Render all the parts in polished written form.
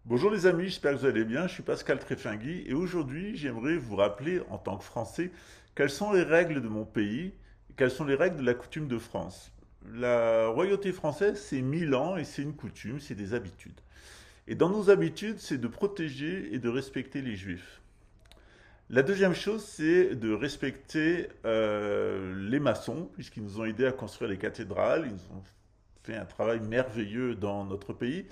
Bonjour les amis, j'espère que vous allez bien. Je suis Pascal Tréfingui et aujourd'hui j'aimerais vous rappeler en tant que Français quelles sont les règles de mon pays et quelles sont les règles de la coutume de France. La royauté française c'est 1000 ans et c'est une coutume, c'est des habitudes. Et dans nos habitudes c'est de protéger et de respecter les juifs. La deuxième chose c'est de respecter les maçons puisqu'ils nous ont aidés à construire les cathédrales, ils ont fait un travail merveilleux dans notre pays.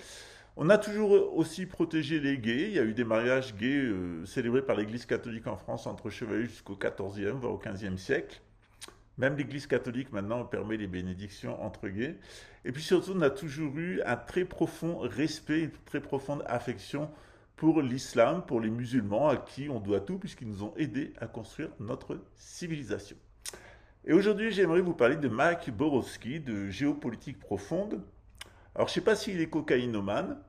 On a toujours aussi protégé les gays. Il y a eu des mariages gays célébrés par l'Église catholique en France entre chevaliers jusqu'au XIVe, voire au XVe siècle. Même l'Église catholique maintenant permet les bénédictions entre gays. Et puis surtout, on a toujours eu un très profond respect, une très profonde affection pour l'islam, pour les musulmans, à qui on doit tout, puisqu'ils nous ont aidés à construire notre civilisation. Et aujourd'hui, j'aimerais vous parler de Mike Borowski, de Géopolitique profonde. Alors, je ne sais pas s'il est cocaïnomane,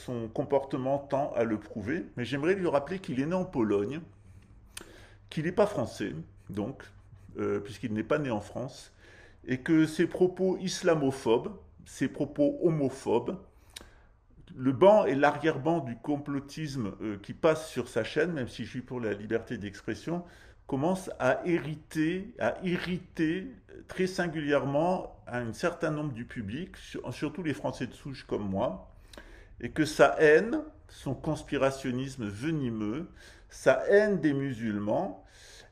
son comportement tend à le prouver, mais j'aimerais lui rappeler qu'il est né en Pologne, qu'il n'est pas français, donc, puisqu'il n'est pas né en France, et que ses propos islamophobes, ses propos homophobes, le banc et l'arrière-ban du complotisme qui passe sur sa chaîne, même si je suis pour la liberté d'expression, commence à irriter très singulièrement un certain nombre du public, surtout les Français de souche comme moi, et que sa haine, son conspirationnisme venimeux, sa haine des musulmans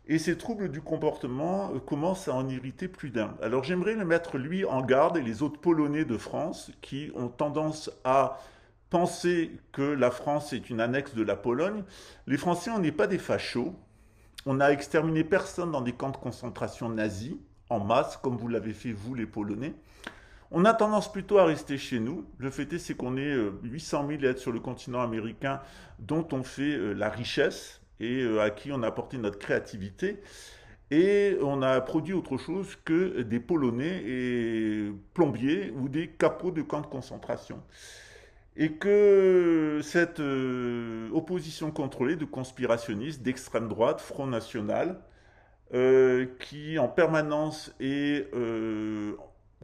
et ses troubles du comportement commencent à en irriter plus d'un. Alors j'aimerais le mettre lui en garde et les autres Polonais de France qui ont tendance à penser que la France est une annexe de la Pologne. Les Français, on n'est pas des fachos, on n'a exterminé personne dans des camps de concentration nazis, en masse, comme vous l'avez fait vous les Polonais. On a tendance plutôt à rester chez nous. Le fait est, c'est qu'on est 800 000 à être sur le continent américain, dont on fait la richesse et à qui on a apporté notre créativité. Et on a produit autre chose que des Polonais et plombiers ou des capots de camps de concentration. Et que cette opposition contrôlée de conspirationnistes d'extrême droite, Front National, qui en permanence est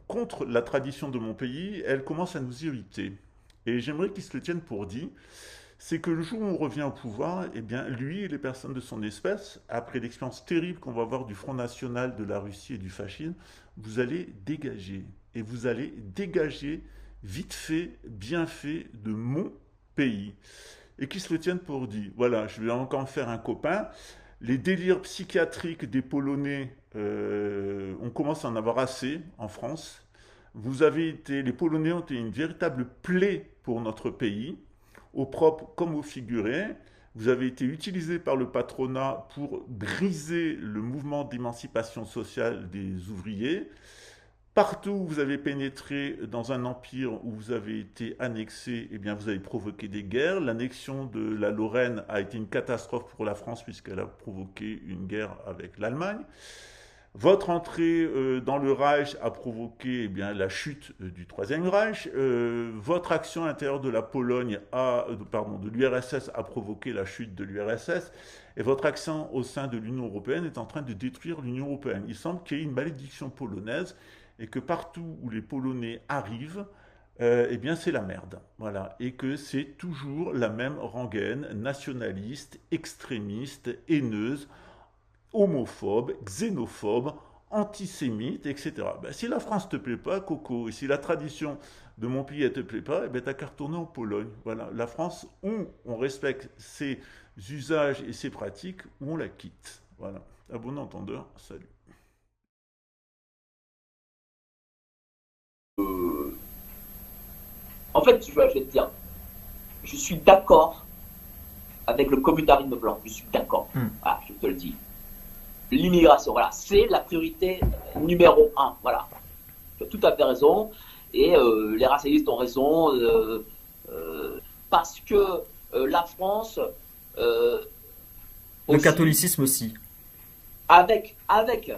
contre la tradition de mon pays, elle commence à nous irriter. Et j'aimerais qu'il se le tienne pour dit, c'est que le jour où on revient au pouvoir, eh bien, lui et les personnes de son espèce, après l'expérience terrible qu'on va avoir du Front National, de la Russie et du fascisme, vous allez dégager. Et vous allez dégager vite fait, bien fait de mon pays. Et qui se le tienne pour dit. Voilà, je vais encore faire un copain. Les délires psychiatriques des Polonais, on commence à en avoir assez en France. Les Polonais ont été une véritable plaie pour notre pays, au propre comme au figuré. Vous avez été utilisé par le patronat pour briser le mouvement d'émancipation sociale des ouvriers. Partout où vous avez pénétré dans un empire où vous avez été annexé, eh bien vous avez provoqué des guerres. L'annexion de la Lorraine a été une catastrophe pour la France puisqu'elle a provoqué une guerre avec l'Allemagne. Votre entrée dans le Reich a provoqué eh bien, la chute du Troisième Reich. Votre action intérieure de la Pologne, pardon, de l'URSS a provoqué la chute de l'URSS. Et votre action au sein de l'Union européenne est en train de détruire l'Union européenne. Il semble qu'il y ait une malédiction polonaise et que partout où les Polonais arrivent, eh bien c'est la merde. Voilà. Et que c'est toujours la même rengaine nationaliste, extrémiste, haineuse, homophobe, xénophobe, antisémite, etc. Ben, si la France te plaît pas, Coco, et si la tradition de mon pays ne te plaît pas, eh ben, t'as qu'à retourner en Pologne. Voilà. La France, où on respecte ses usages et ses pratiques, où on la quitte. Voilà. À bon entendeur, salut. Euh, En fait, je vais te dire, je suis d'accord avec le communautarisme blanc. Je suis d'accord. Hmm. Voilà, je te le dis. L'immigration, voilà, c'est la priorité numéro un. Voilà, tu as tout à fait raison. Et les racialistes ont raison parce que la France, euh, Le aussi, catholicisme aussi. avec, Avec.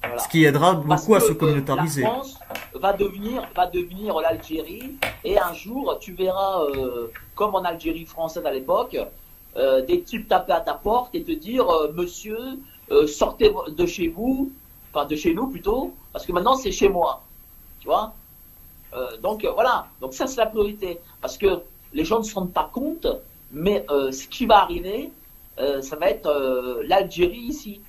Ce voilà, qui aidera parce beaucoup que à se la communautariser. France va devenir l'Algérie, et un jour, tu verras, comme en Algérie française à l'époque, des types taper à ta porte et te dire, monsieur, sortez de chez vous, enfin de chez nous plutôt, parce que maintenant c'est chez moi, tu vois. Voilà, donc ça c'est la priorité. Parce que les gens ne se rendent pas compte, mais ce qui va arriver, ça va être l'Algérie ici.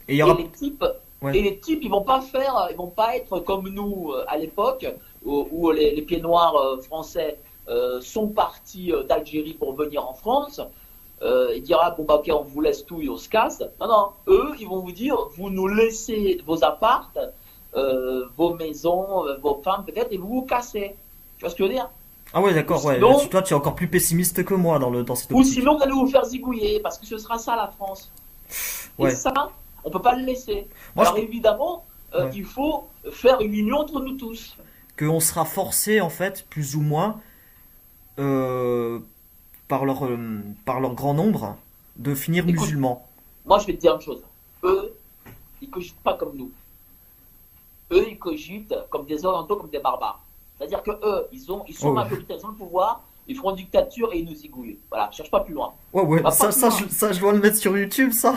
Et il y aura. Et les types, Ouais. ils vont pas ils vont pas être comme nous à l'époque où les pieds noirs français sont partis d'Algérie pour venir en France. Ils diront bon bah ok on vous laisse tout et on se casse. Non non, eux ils vont vous dire vous nous laissez vos appartes, vos maisons, vos femmes peut-être et vous vous cassez. Tu vois ce que je veux dire? Ah ouais, d'accord, ouais. Sinon, Toi, tu es encore plus pessimiste que moi dans cette ou optique. sinon vous allez vous faire zigouiller parce que ce sera ça la France. Et Ouais. ça, on peut pas le laisser. Moi, Alors évidemment, Ouais. il faut faire une union entre nous tous. qu'on sera forcé, en fait, plus ou moins, euh, par leur grand nombre, de finir Écoute, musulmans. moi je vais te dire une chose. Eux, ils cogitent pas comme nous. Eux, ils cogitent comme des orientaux, comme des barbares. C'est-à-dire que eux, ils sont Oh, ouais. majoritaires, ils ont le pouvoir, ils feront une dictature et ils nous zigouillent. Voilà, cherche pas plus loin. Ouais, ouais, Va pas plus loin. ça, je dois le mettre sur YouTube, ça.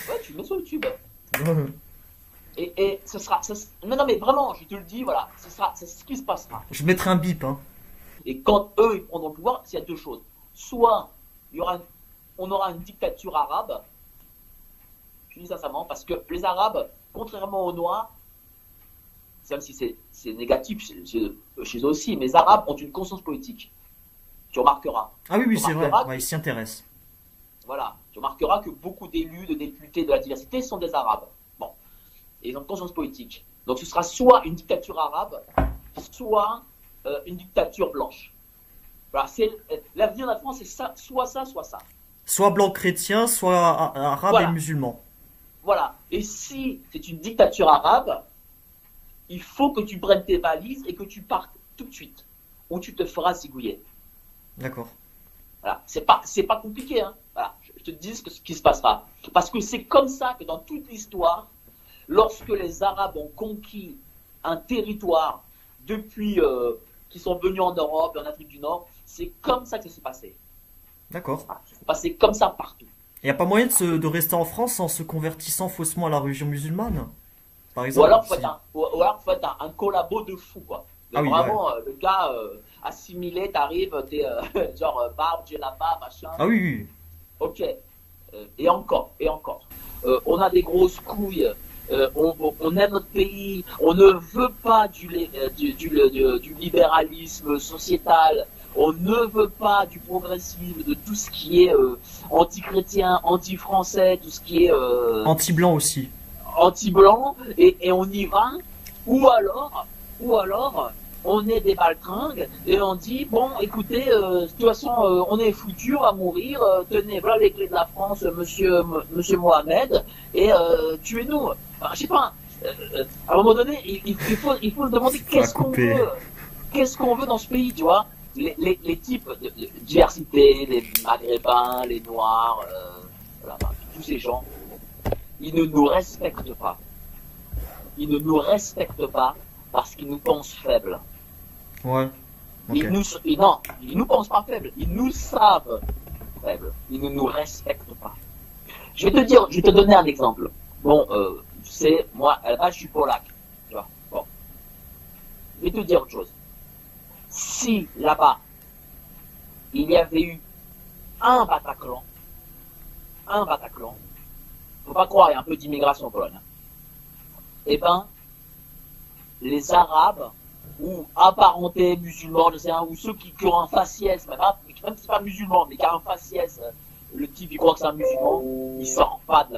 Ouais, tu le mets sur YouTube. Ouais. Et ce sera, non, non, mais vraiment, je te le dis, voilà, c'est ce qui se passera. Je mettrai un bip, hein. Et quand eux, ils prendront le pouvoir, il y a deux choses. Soit, on aura une dictature arabe, je dis sincèrement, parce que les Arabes, contrairement aux Noirs, même si c'est négatif chez eux aussi, mais les Arabes ont une conscience politique. Tu remarqueras. Ah oui, oui, Tu c'est vrai. remarqueras Ouais, ils s'y intéressent. Voilà, tu remarqueras que beaucoup d'élus, de députés de la diversité sont des Arabes. Bon, et ils ont une conscience politique. Donc ce sera soit une dictature arabe, soit une dictature blanche. Voilà, l'avenir de la France, c'est ça, soit ça, soit ça. Soit blanc chrétien, soit arabe Voilà. et musulman. Voilà. Et si c'est une dictature arabe, il faut que tu prennes tes valises et que tu partes tout de suite, ou tu te feras zigouiller. D'accord. Voilà, c'est pas compliqué, hein. Voilà, je te dis ce qui se passera. Parce que c'est comme ça que dans toute l'histoire, lorsque les Arabes ont conquis un territoire depuis qu'ils sont venus en Europe et en Afrique du Nord, c'est comme ça que ça s'est passé. D'accord. Voilà, ça s'est passé comme ça partout. Il n'y a pas moyen de rester en France en se convertissant faussement à la religion musulmane, par Ou exemple. alors, faut être un collabo de fou, quoi. Ah oui, Vraiment, le gars assimilé, t'arrives, t'es genre barbe, j'ai la barbe, machin. Ah oui, oui. Ok. Et encore, et encore. On a des grosses couilles. On aime notre pays. On ne veut pas du libéralisme sociétal. On ne veut pas du progressisme, de tout ce qui est anti-chrétien, anti-français, tout ce qui est Anti-blanc aussi. anti-blanc. Et on y va. Ou alors, on est des baltringues et on dit bon écoutez de toute façon on est foutu à mourir, tenez voilà les clés de la France monsieur Mohamed et tuez-nous. Enfin, je sais pas, à un moment donné il faut se demander qu'est-ce qu'on veut dans ce pays, tu vois. Les types de diversité, les maghrébins, les noirs, voilà, tous ces gens, ils ne nous respectent pas. Ils ne nous respectent pas parce qu'ils nous pensent faibles. Ouais. Ok. Ils nous pensent pas faibles. Ils nous savent faibles. Ils ne nous respectent pas. Je vais te donner un exemple. Bon, tu sais, moi, à la base, je suis polac. Tu vois. Bon. Je vais te dire autre chose. Si là-bas, il y avait eu un Bataclan, faut pas croire, il y a un peu d'immigration en Pologne. Eh ben, les Arabes, ou apparentés musulmans, je sais, hein, ou ceux qui ont un faciès, même si c'est pas musulman, mais qui a un faciès, le type il croit que c'est un musulman, il sort pas de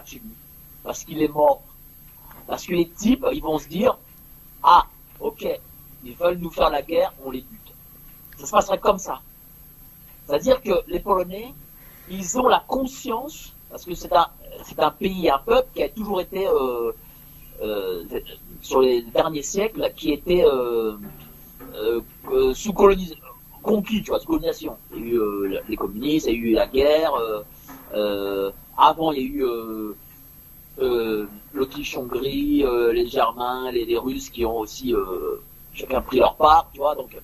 chez lui. Parce qu'il est mort. Parce que les types, ils vont se dire, ah, ok, ils veulent nous faire la guerre, on les bute. Ça se passerait comme ça. C'est-à-dire que les Polonais, ils ont la conscience, parce que c'est un pays, un peuple qui a toujours été sur les derniers siècles, qui était sous conquis, tu vois, sous colonisation. Il y a eu les communistes, il y a eu la guerre. Avant, il y a eu l'Autriche-Hongrie, les Germains, les Russes qui ont aussi chacun pris leur part, tu vois. Donc,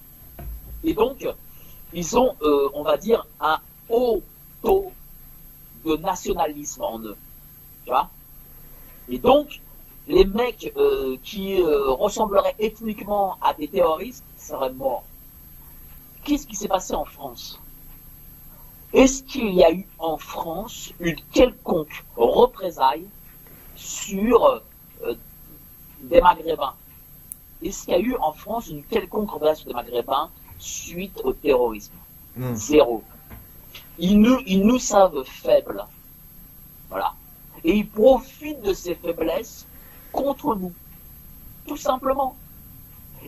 ils ont, on va dire, un haut taux de nationalisme en eux, tu vois. Et donc, Les mecs qui ressembleraient ethniquement à des terroristes seraient morts. Qu'est-ce qui s'est passé en France? Est-ce qu'il y a eu en France une quelconque représailles sur des Maghrébins? Est-ce qu'il y a eu en France une quelconque représaille sur des Maghrébins suite au terrorisme? Non. Zéro. Ils nous savent faibles. Voilà. Et ils profitent de ces faiblesses contre nous. Tout simplement.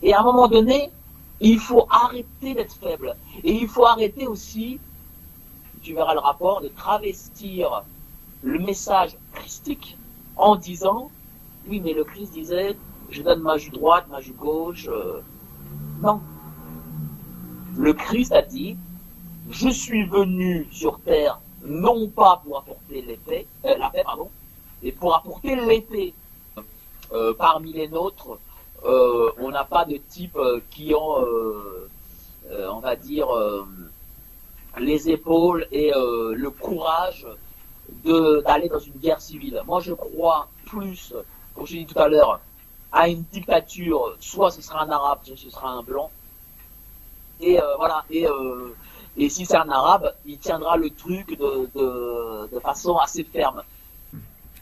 Et à un moment donné, il faut arrêter d'être faible. Et il faut arrêter aussi, tu verras le rapport, de travestir le message christique en disant, oui, mais le Christ disait, je donne ma joue droite, ma joue gauche. Non. Le Christ a dit, je suis venu sur terre non pas pour apporter la paix, mais pour apporter l'épée. Parmi les nôtres, on n'a pas de type qui ont, on va dire, les épaules et le courage d'aller dans une guerre civile. Moi, je crois plus, comme je l'ai dit tout à l'heure, à une dictature, soit ce sera un arabe, soit ce sera un blanc. Et voilà. Et si c'est un arabe, il tiendra le truc de façon assez ferme.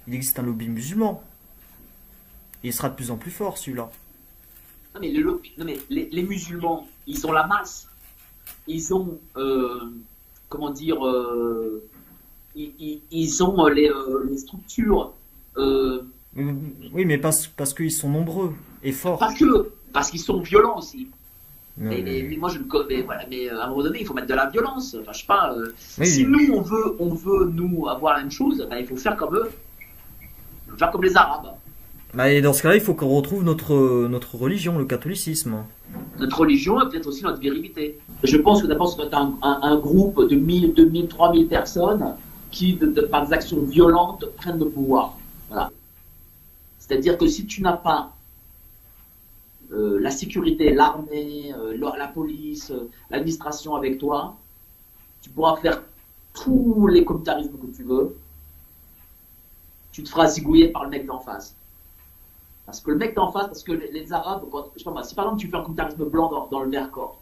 Il existe un lobby musulman. Et il sera de plus en plus fort, celui-là. Non, mais les musulmans, ils ont la masse. Ils ont, comment dire, ils ont les structures. Oui, mais parce qu'ils sont nombreux et forts. Parce qu'ils sont violents aussi. Non, Mais moi je le connais, voilà, mais à un moment donné il faut mettre de la violence. Enfin, je sais pas. Oui, Si oui. nous on veut nous avoir la même chose, ben, il faut faire comme eux, il faut faire comme les Arabes. Bah, et dans ce cas-là, il faut qu'on retrouve notre religion, le catholicisme. Notre religion et peut-être aussi notre virilité. Je pense que d'abord ça doit être un groupe de 1000, 2000, 3000 personnes qui, par des actions violentes, prennent le pouvoir. Voilà. C'est-à-dire que si tu n'as pas la sécurité, l'armée, la police, l'administration avec toi, tu pourras faire tous les communautarismes que tu veux, tu te feras zigouiller par le mec d'en face. Parce que le mec d'en face, parce que les Arabes, je sais pas moi, si par exemple tu fais un communautarisme blanc dans le Vercors,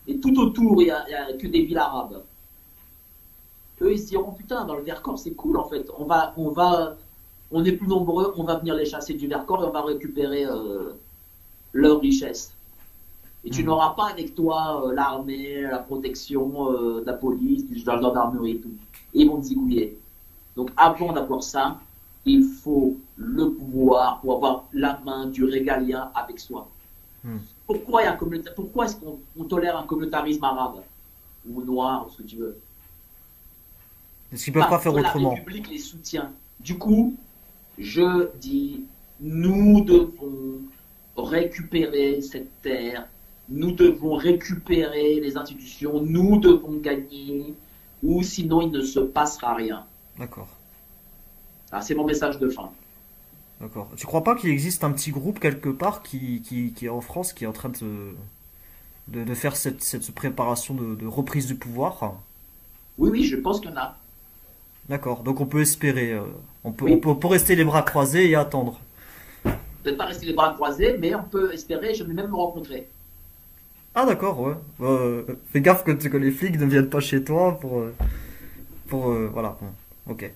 et tout autour il y a que des villes arabes, eux ils se diront putain, dans le Vercors c'est cool en fait, on est plus nombreux, on va venir les chasser du Vercors et on va récupérer leur richesse. Et tu n'auras pas avec toi l'armée, la protection, la police, de la gendarmerie et tout. Et ils vont te zigouiller. Donc avant d'avoir ça, il faut le pouvoir pour avoir la main du régalien avec soi. Pourquoi est-ce qu'on tolère un communautarisme arabe ou noir, ou ce que tu veux? Est-ce qu'ils peuvent pas faire que la autrement? République les soutient. Du coup, je dis, nous devons récupérer cette terre, nous devons récupérer les institutions, nous devons gagner, ou sinon il ne se passera rien. D'accord. Ah, c'est mon message de fin. D'accord. Tu crois pas qu'il existe un petit groupe quelque part qui est en France qui est en train de faire cette préparation de reprise du pouvoir? Oui, oui, je pense qu'il y en a. D'accord. Donc on peut espérer. Oui. On peut rester les bras croisés et attendre. Peut-être pas rester les bras croisés, mais on peut espérer, je vais même me rencontrer. Ah d'accord, ouais. Fais gaffe que les flics ne viennent pas chez toi voilà. Bon, ok.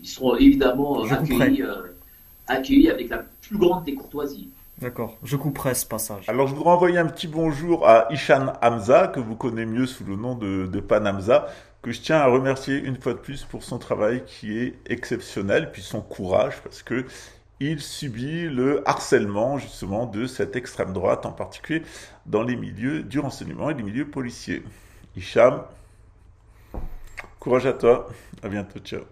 Ils seront évidemment Je couperai. accueillis avec la plus grande des courtoisies. D'accord. Je couperai ce passage. Alors, je voudrais envoyer un petit bonjour à Hicham Hamza, que vous connaissez mieux sous le nom de Pan Hamza, que je tiens à remercier une fois de plus pour son travail qui est exceptionnel, puis son courage, parce que il subit le harcèlement, justement, de cette extrême droite, en particulier dans les milieux du renseignement et les milieux policiers. Hicham, courage à toi. À bientôt. Ciao.